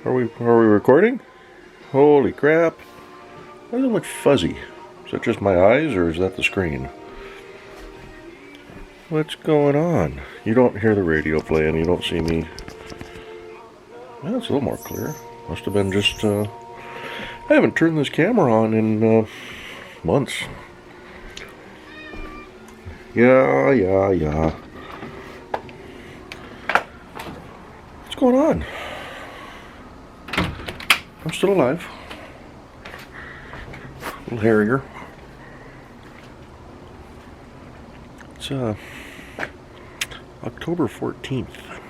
Are we recording? Holy crap. Why does it look fuzzy? Is that just my eyes or is that the screen? What's going on? You don't hear the radio playing, you don't see me. Well, it's a little more clear. Must have been just, I haven't turned this camera on in months. Yeah. What's going on? I'm still alive. A little hairier. It's October 14th.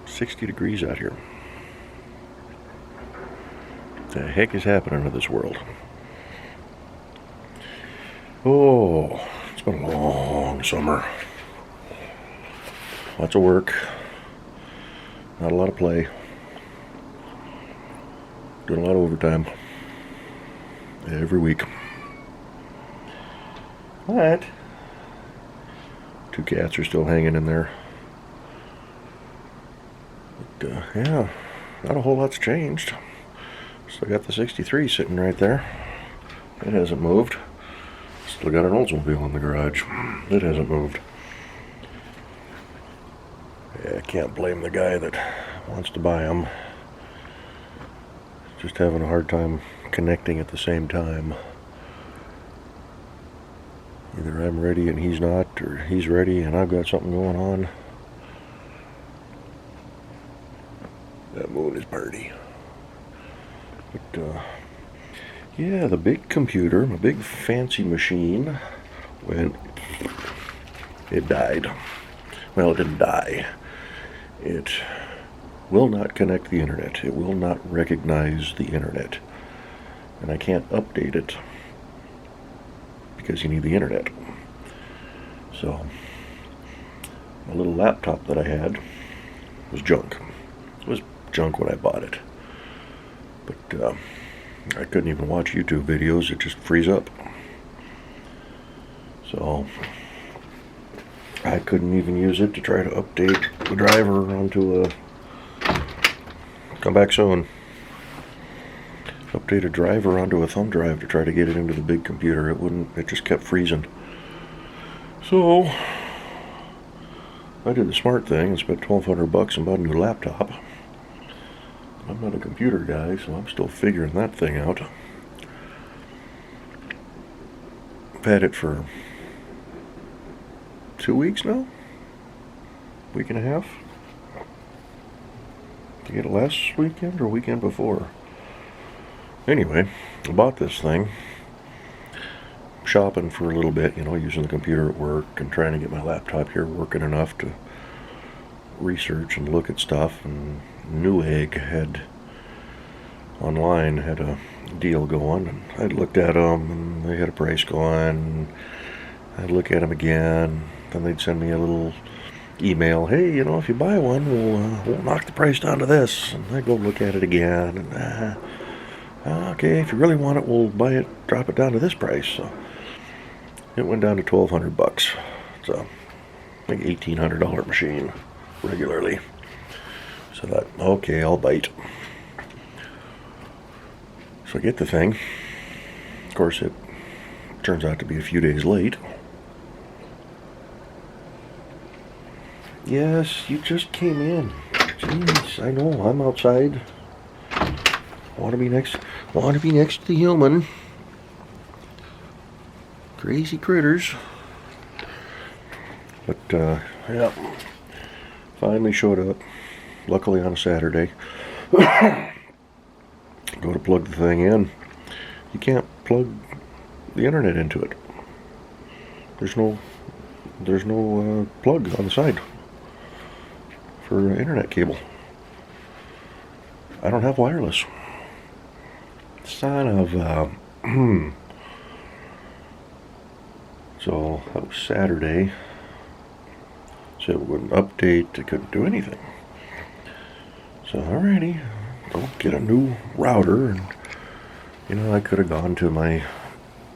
60 degrees out here. What the heck is happening to this world? Oh, it's been a long summer. Lots of work. Not a lot of play. Doing a lot of overtime. Every week. What? Two cats are still hanging in there. But, yeah, not a whole lot's changed. Still got the 63 sitting right there. It hasn't moved. Still got an Oldsmobile in the garage. It hasn't moved. Yeah, I can't blame the guy that wants to buy them. Just having a hard time connecting at the same time. Either I'm ready and he's not, or he's ready and I've got something going on. That moon is pretty. But, yeah, the big computer, my big fancy machine, it died. Well, it didn't die. It will not connect the internet. It will not recognize the internet. And I can't update it because you need the internet. So, my little laptop that I had was junk. It was junk when I bought it. But I couldn't even watch YouTube videos. It just frees up. So, I couldn't even use it to try to update the driver onto a... Come back soon. Update a driver onto a thumb drive to try to get it into the big computer. It just kept freezing. So, I did the smart thing and spent $1,200 and bought a new laptop. I'm not a computer guy, so I'm still figuring that thing out. I've had it for 2 weeks now? Week and a half? Did I get it last weekend or weekend before? Anyway, I bought this thing. Shopping for a little bit, using the computer at work and trying to get my laptop here working enough to research and look at stuff. And Newegg had a deal going, and I'd looked at them and they had a price going. I'd look at them again, then they'd send me a little email, hey, if you buy one, we'll knock the price down to this. And I'd go look at it again, and okay, if you really want it, we'll buy it, drop it down to this price. So it went down to $1,200. It's a like $1,800 machine regularly. So I thought, okay, I'll bite. So I get the thing. Of course, it turns out to be a few days late. Yes, you just came in. Jeez, I know, I'm outside. Want to be next to the human. Crazy critters. But, yeah. Finally showed up. Luckily on a Saturday. Go to plug the thing in. You can't plug the internet into it. There's no plug on the side for internet cable. I don't have wireless. Son of So that was Saturday. So it wouldn't update. It couldn't do anything. So alrighty, I'll get a new router, and I could have gone to my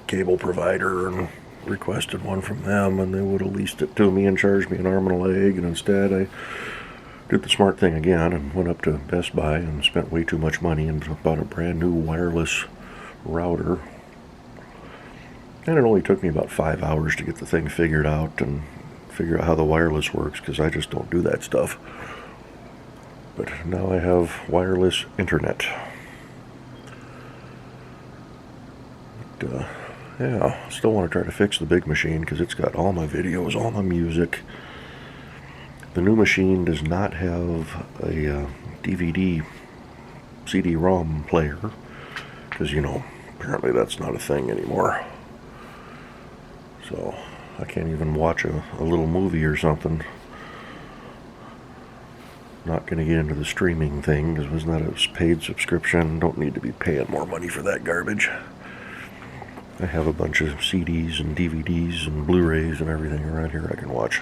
cable provider and requested one from them, and they would have leased it to me and charged me an arm and a leg. And instead, I did the smart thing again and went up to Best Buy and spent way too much money and bought a brand new wireless router. And it only took me about 5 hours to get the thing figured out and figure out how the wireless works, because I just don't do that stuff. But now I have wireless internet. But, yeah, still want to try to fix the big machine because it's got all my videos, all my music. The new machine does not have a DVD CD-ROM player because, you know, apparently that's not a thing anymore. So I can't even watch a little movie or something. Not going to get into the streaming thing because wasn't that a paid subscription? Don't need to be paying more money for that garbage. I have a bunch of CDs and DVDs and Blu-rays and everything around here I can watch.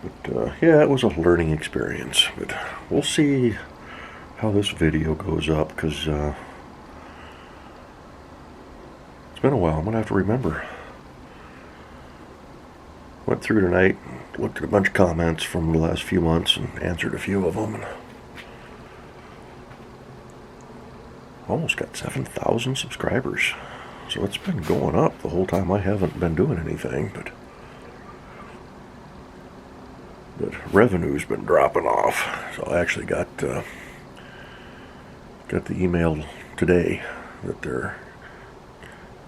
But yeah, it was a learning experience. But we'll see how this video goes up because it's been a while. I'm going to have to remember. Went through tonight, looked at a bunch of comments from the last few months and answered a few of them. And almost got 7,000 subscribers. So it's been going up the whole time I haven't been doing anything, but revenue's been dropping off. So I actually got the email today that they're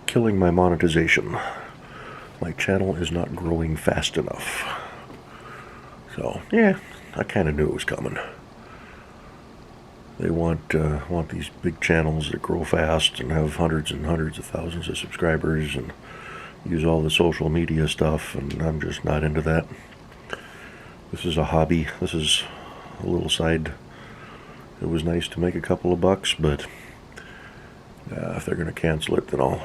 killing my monetization. My channel is not growing fast enough. So yeah, I kind of knew it was coming. They want these big channels that grow fast and have hundreds and hundreds of thousands of subscribers and use all the social media stuff, and I'm just not into that. This is a hobby. This is a little side. It was nice to make a couple of bucks, but if they're going to cancel it, then I'll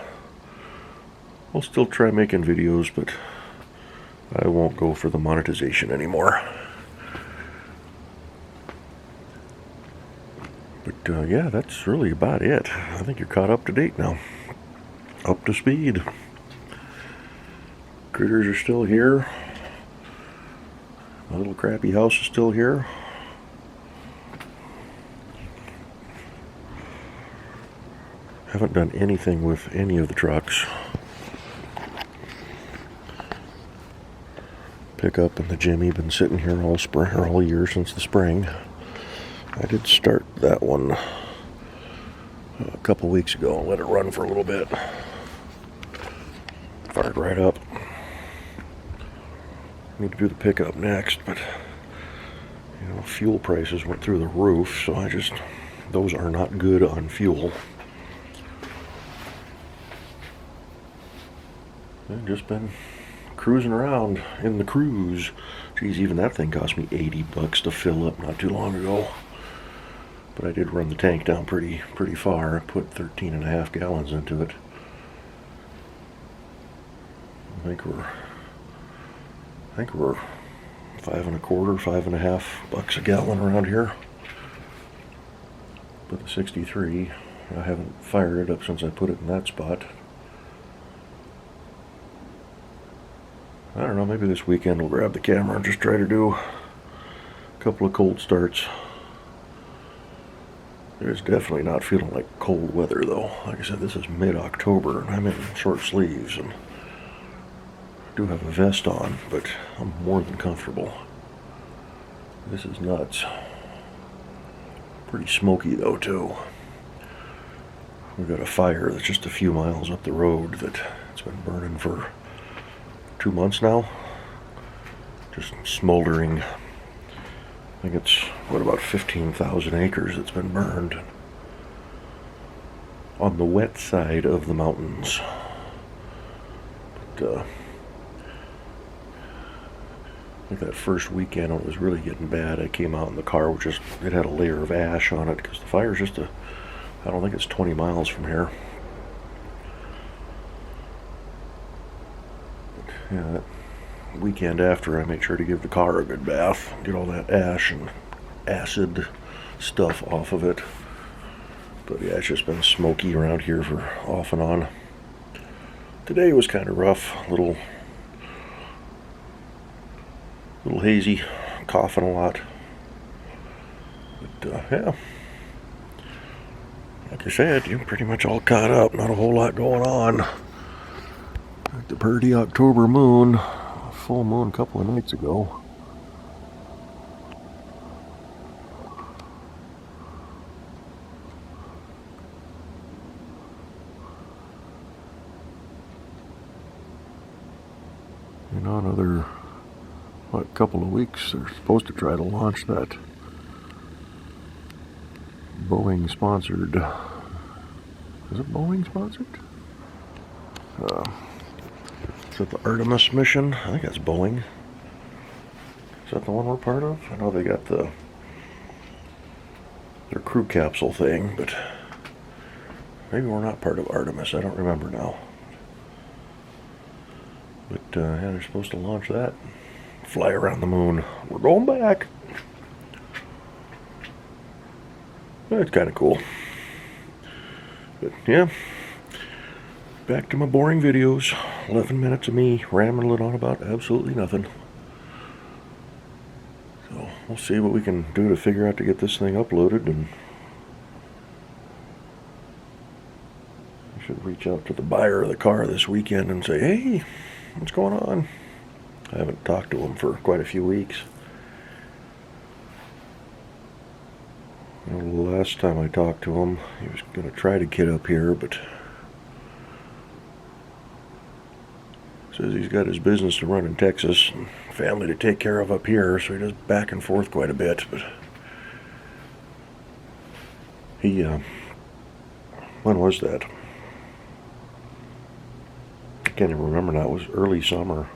still try making videos, but I won't go for the monetization anymore. But yeah, that's really about it. I think you're caught up to date now. Up to speed. Critters are still here. My little crappy house is still here. Haven't done anything with any of the trucks. Pickup and the Jimmy been sitting here all spring or all year since the spring. I did start that one a couple weeks ago and let it run for a little bit. Fired right up. Need to do the pickup next, but you know, fuel prices went through the roof, so those are not good on fuel. I've just been cruising around in the cruise. Geez, even that thing cost me $80 to fill up not too long ago. But I did run the tank down pretty far. I put 13.5 gallons into it. I think we're $5.25, $5.50 a gallon around here. But the 63, I haven't fired it up since I put it in that spot. I don't know, maybe this weekend we'll grab the camera and just try to do a couple of cold starts. It's definitely not feeling like cold weather though. Like I said, this is mid-October and I'm in short sleeves and I do have a vest on, but I'm more than comfortable. This is nuts. Pretty smoky though too. We've got a fire that's just a few miles up the road that it's been burning for 2 months now. Just smoldering. I think it's, about 15,000 acres that's been burned on the wet side of the mountains. But, I think that first weekend when it was really getting bad, I came out in the car, it had a layer of ash on it, because the fire's just I don't think it's 20 miles from here. But, yeah, that weekend after, I made sure to give the car a good bath, get all that ash and acid stuff off of it. But yeah, it's just been smoky around here for off and on. Today was kind of rough, little little hazy, coughing a lot. But yeah, like I said, you're pretty much all caught up. Not a whole lot going on. Like the pretty October moon, full moon a couple of nights ago. You know, another couple of weeks, they're supposed to try to launch that Boeing sponsored. Is it Boeing sponsored? Is it the Artemis mission? I think that's Boeing. Is that the one we're part of? I know they got their crew capsule thing, but maybe we're not part of Artemis. I don't remember now. But yeah, they're supposed to launch that. Fly around the moon. We're going back. It's kind of cool. But yeah, back to my boring videos. 11 minutes of me rambling on about absolutely nothing. So we'll see what we can do to figure out to get this thing uploaded, and I should reach out to the buyer of the car this weekend and say, hey, what's going on? I haven't talked to him for quite a few weeks. The last time I talked to him, he was going to try to get up here, but says he's got his business to run in Texas and family to take care of up here, so he does back and forth quite a bit. But he, when was that? I can't even remember now. It was early summer.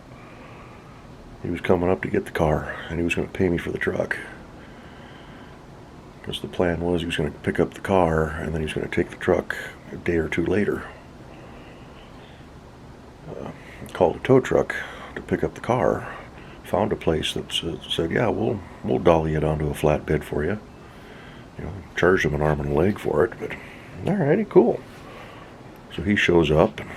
He was coming up to get the car, and he was going to pay me for the truck. Because the plan was he was going to pick up the car, and then he was going to take the truck a day or two later. Called a tow truck to pick up the car. Found a place that said, yeah, we'll dolly it onto a flatbed for you. You know, charged him an arm and a leg for it, but alrighty, cool. So he shows up, and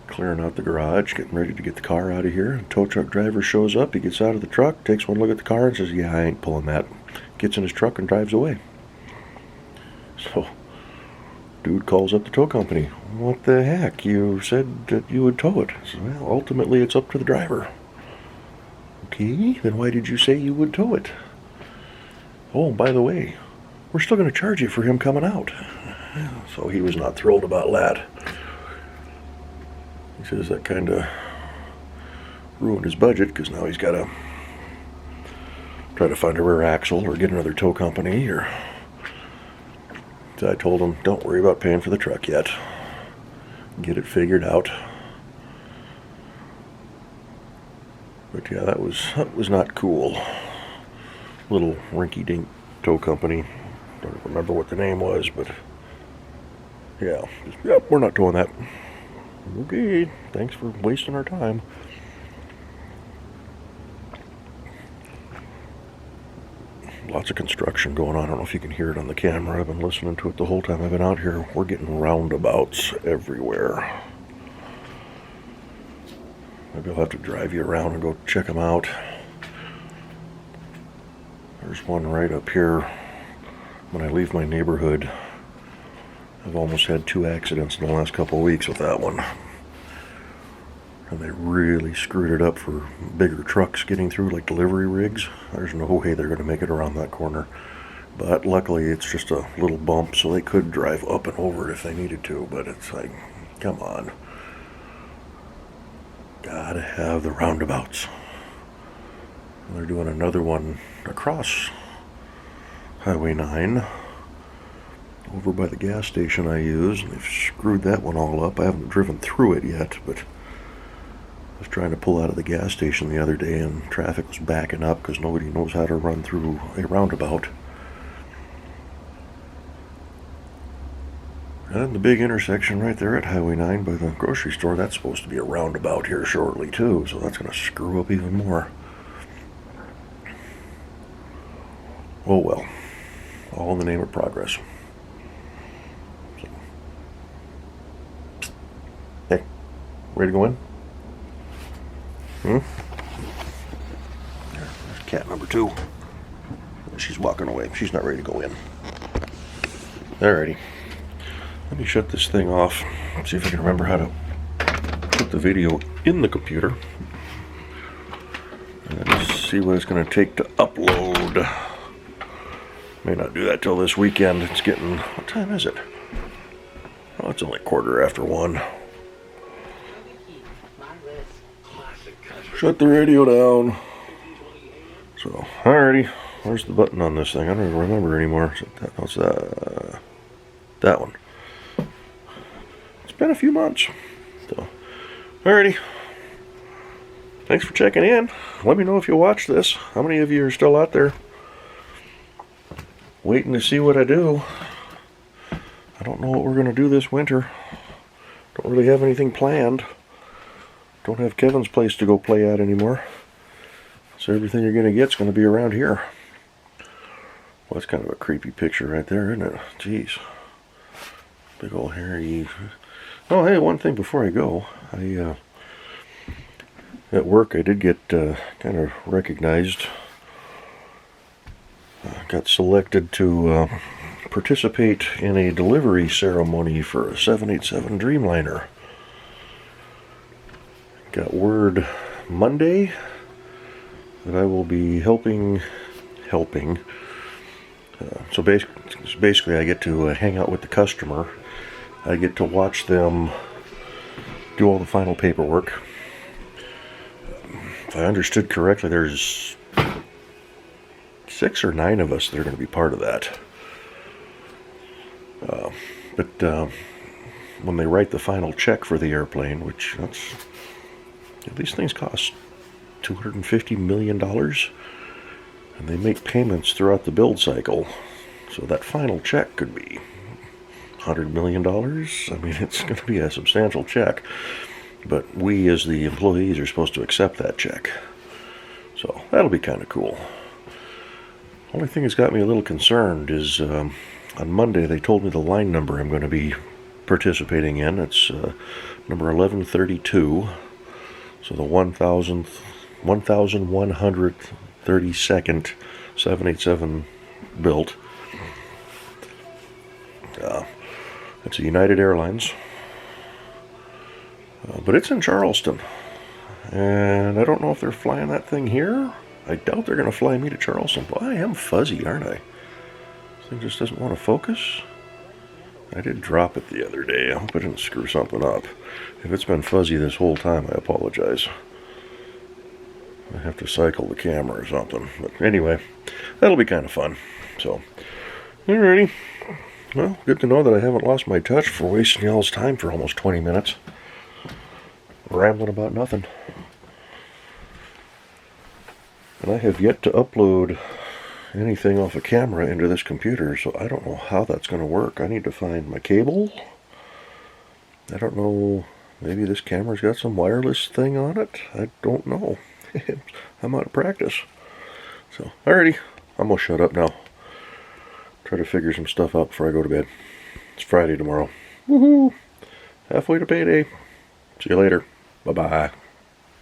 clearing out the garage, getting ready to get the car out of here. And tow truck driver shows up. He gets out of the truck, takes one look at the car, and says, yeah, I ain't pulling that. Gets in his truck and drives away. So, dude calls up the tow company. What the heck? You said that you would tow it. So, well, ultimately, it's up to the driver. Okay, then why did you say you would tow it? Oh, by the way, we're still going to charge you for him coming out. So he was not thrilled about that. He says that kind of ruined his budget, because now he's got to try to find a rear axle or get another tow company. Or so I told him, don't worry about paying for the truck yet. Get it figured out. But yeah, that was not cool. Little rinky-dink tow company. Don't remember what the name was, but yeah, we're not towing that. Okay, thanks for wasting our time. Lots of construction going on. I don't know if you can hear it on the camera. I've been listening to it the whole time I've been out here. We're getting roundabouts everywhere. Maybe I'll have to drive you around and go check them out. There's one right up here. When I leave my neighborhood, I've almost had 2 accidents in the last couple of weeks with that one. And they really screwed it up for bigger trucks getting through, like delivery rigs. There's no way they're going to make it around that corner. But luckily it's just a little bump, so they could drive up and over it if they needed to. But it's like, come on. Gotta have the roundabouts. And they're doing another one across Highway 9. Over by the gas station I use, and they've screwed that one all up. I haven't driven through it yet, but I was trying to pull out of the gas station the other day, and traffic was backing up because nobody knows how to run through a roundabout. And the big intersection right there at Highway 9 by the grocery store, that's supposed to be a roundabout here shortly too, so that's going to screw up even more. Oh well, all in the name of progress. Hey, ready to go in? cat number 2. She's walking away. She's not ready to go in. Alrighty. Let me shut this thing off. See if I can remember how to put the video in the computer. And let's see what it's going to take to upload. May not do that till this weekend. It's getting... What time is it? Oh, it's only 1:15. Shut the radio down. So, alrighty. Where's the button on this thing? I don't even remember anymore. What's that? That one. It's been a few months. So, alrighty. Thanks for checking in. Let me know if you watch this. How many of you are still out there waiting to see what I do? I don't know what we're going to do this winter. Don't really have anything planned. Don't have Kevin's place to go play at anymore. So everything you're going to get is going to be around here. Well, that's kind of a creepy picture right there, isn't it? Jeez. Big old hairy... Oh, hey, one thing before I go. At work, I did get kind of recognized. Got selected to participate in a delivery ceremony for a 787 Dreamliner. Got word Monday that I will be helping. So basically, I get to hang out with the customer. I get to watch them do all the final paperwork. If I understood correctly, there's 6 or 9 of us that are going to be part of that. But when they write the final check for the airplane, which these things cost $250 million, and they make payments throughout the build cycle, so that final check could be $100 million. I mean, it's going to be a substantial check, but we as the employees are supposed to accept that check. So that'll be kind of cool. Only thing that's got me a little concerned is on Monday they told me the line number I'm going to be participating in. It's number 1132. So the 1,132nd 787 built. It's a United Airlines. But it's in Charleston. And I don't know if they're flying that thing here. I doubt they're going to fly me to Charleston. Boy, I am fuzzy, aren't I? This thing just doesn't want to focus. I did drop it the other day. I hope I didn't screw something up. If it's been fuzzy this whole time, I apologize. I have to cycle the camera or something. But anyway, that'll be kind of fun. So, alrighty. Well, good to know that I haven't lost my touch for wasting y'all's time for almost 20 minutes. Rambling about nothing. And I have yet to upload anything off a camera into this computer, so I don't know how that's going to work. I need to find my cable. I don't know, maybe this camera's got some wireless thing on it. I don't know. I'm out of practice. So, alrighty, I'm going to shut up now. Try to figure some stuff out before I go to bed. It's Friday tomorrow. Woohoo! Halfway to payday. See you later. Bye-bye.